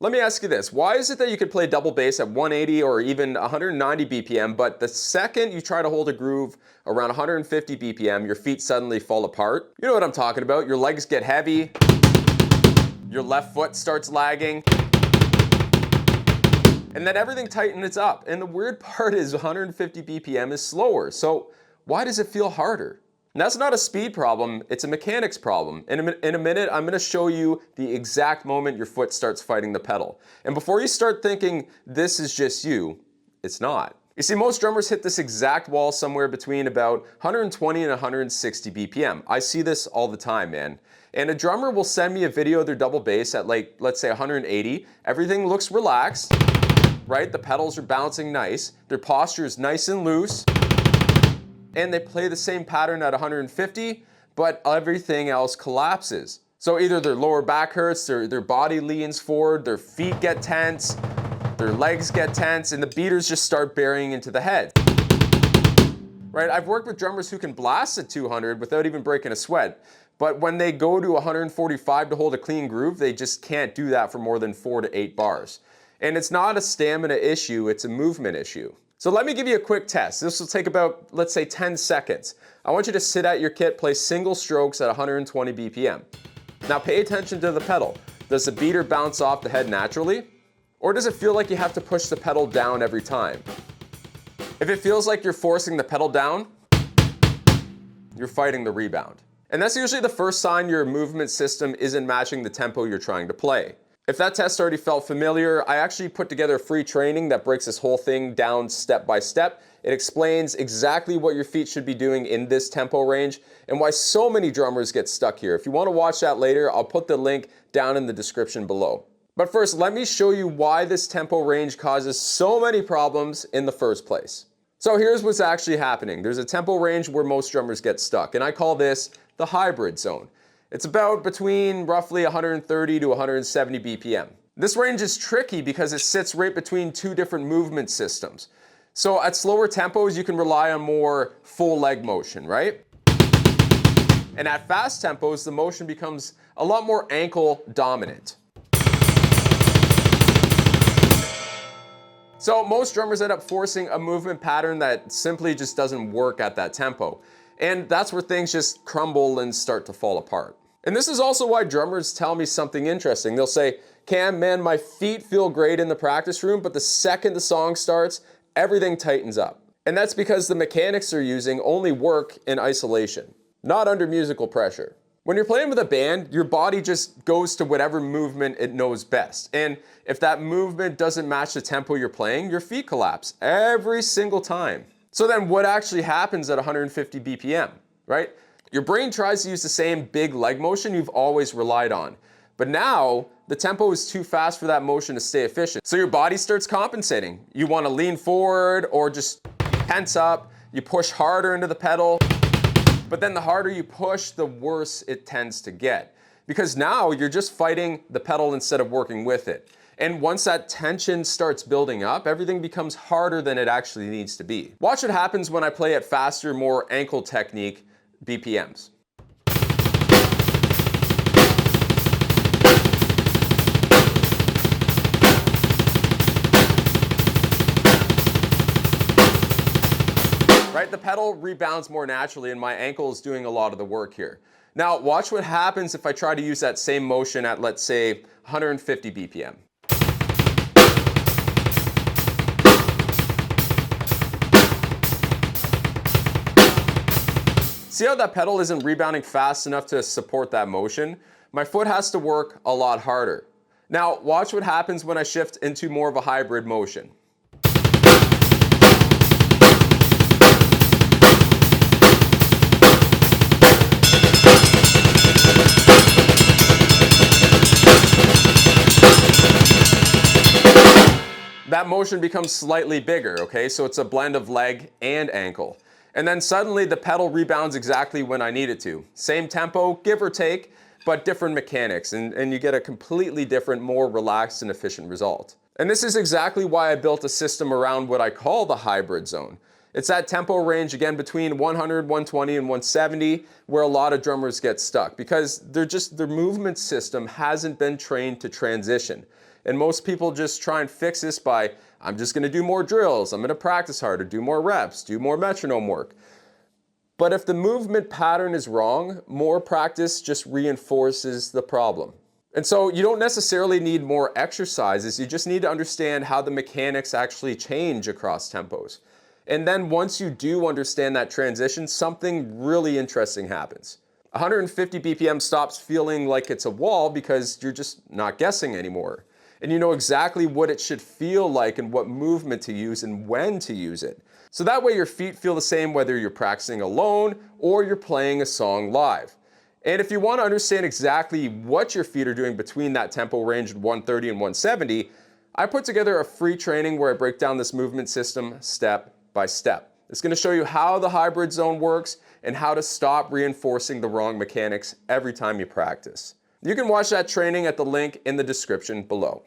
Let me ask you this. Why is it that you could play double bass at 180 or even 190 BPM, but the second you try to hold a groove around 150 BPM, your feet suddenly fall apart? You know what I'm talking about. Your legs get heavy, your left foot starts lagging, and then everything tightens up. And the weird part is 150 BPM is slower. So why does it feel harder? And that's not a speed problem, it's a mechanics problem. In a minute, I'm gonna show you the exact moment your foot starts fighting the pedal. And before you start thinking this is just you, it's not. You see, most drummers hit this exact wall somewhere between about 120 and 160 BPM. I see this all the time, man. And a drummer will send me a video of their double bass at like, let's say 180. Everything looks relaxed, right? The pedals are bouncing nice. Their posture is nice and loose. And they play the same pattern at 150, but everything else collapses. So either their lower back hurts, their body leans forward, their feet get tense, their legs get tense, and the beaters just start burying into the head. Right? I've worked with drummers who can blast at 200 without even breaking a sweat, but when they go to 145 to hold a clean groove, they just can't do that for more than 4 to 8 bars. And it's not a stamina issue, it's a movement issue. So let me give you a quick test. This will take about, let's say, 10 seconds. I want you to sit at your kit, play single strokes at 120 BPM. Now pay attention to the pedal. Does the beater bounce off the head naturally? Or does it feel like you have to push the pedal down every time? If it feels like you're forcing the pedal down, you're fighting the rebound. And that's usually the first sign your movement system isn't matching the tempo you're trying to play. If that test already felt familiar, I actually put together free training that breaks this whole thing down step by step. It explains exactly what your feet should be doing in this tempo range and why so many drummers get stuck here. If you want to watch that later, I'll put the link down in the description below. But first, let me show you why this tempo range causes so many problems in the first place. So here's what's actually happening. There's a tempo range where most drummers get stuck, and I call this the hybrid zone. It's about between roughly 130 to 170 BPM. This range is tricky because it sits right between two different movement systems. So at slower tempos, you can rely on more full leg motion, right? And at fast tempos, the motion becomes a lot more ankle dominant. So most drummers end up forcing a movement pattern that simply just doesn't work at that tempo. And that's where things just crumble and start to fall apart. And this is also why drummers tell me something interesting. They'll say, Cam, man, my feet feel great in the practice room, but the second the song starts, everything tightens up. And that's because the mechanics they're using only work in isolation, not under musical pressure. When you're playing with a band, your body just goes to whatever movement it knows best. And if that movement doesn't match the tempo you're playing, your feet collapse every single time. So then what actually happens at 150 BPM, right? Your brain tries to use the same big leg motion you've always relied on. But now, the tempo is too fast for that motion to stay efficient. So your body starts compensating. You want to lean forward or just tense up. You push harder into the pedal. But then the harder you push, the worse it tends to get. Because now you're just fighting the pedal instead of working with it. And once that tension starts building up, everything becomes harder than it actually needs to be. Watch what happens when I play at faster, more ankle technique BPMs. Right, the pedal rebounds more naturally and my ankle is doing a lot of the work here. Now watch what happens if I try to use that same motion at, let's say, 150 BPM. See how that pedal isn't rebounding fast enough to support that motion? My foot has to work a lot harder. Now, watch what happens when I shift into more of a hybrid motion. That motion becomes slightly bigger, okay? So it's a blend of leg and ankle. And then suddenly the pedal rebounds exactly when I need it to. Same tempo, give or take, but different mechanics, and you get a completely different, more relaxed and efficient result. And this is exactly why I built a system around what I call the hybrid zone. It's that tempo range, again, between 100, 120, and 170, where a lot of drummers get stuck because their movement system hasn't been trained to transition. And most people just try and fix this by, I'm just gonna do more drills, I'm gonna practice harder, do more reps, do more metronome work. But if the movement pattern is wrong, more practice just reinforces the problem. And so you don't necessarily need more exercises, you just need to understand how the mechanics actually change across tempos. And then once you do understand that transition, something really interesting happens. 150 BPM stops feeling like it's a wall because you're just not guessing anymore. And you know exactly what it should feel like and what movement to use and when to use it. So that way your feet feel the same whether you're practicing alone or you're playing a song live. And if you want to understand exactly what your feet are doing between that tempo range of 130 and 170, I put together a free training where I break down this movement system step by step. It's going to show you how the hybrid zone works and how to stop reinforcing the wrong mechanics every time you practice. You can watch that training at the link in the description below.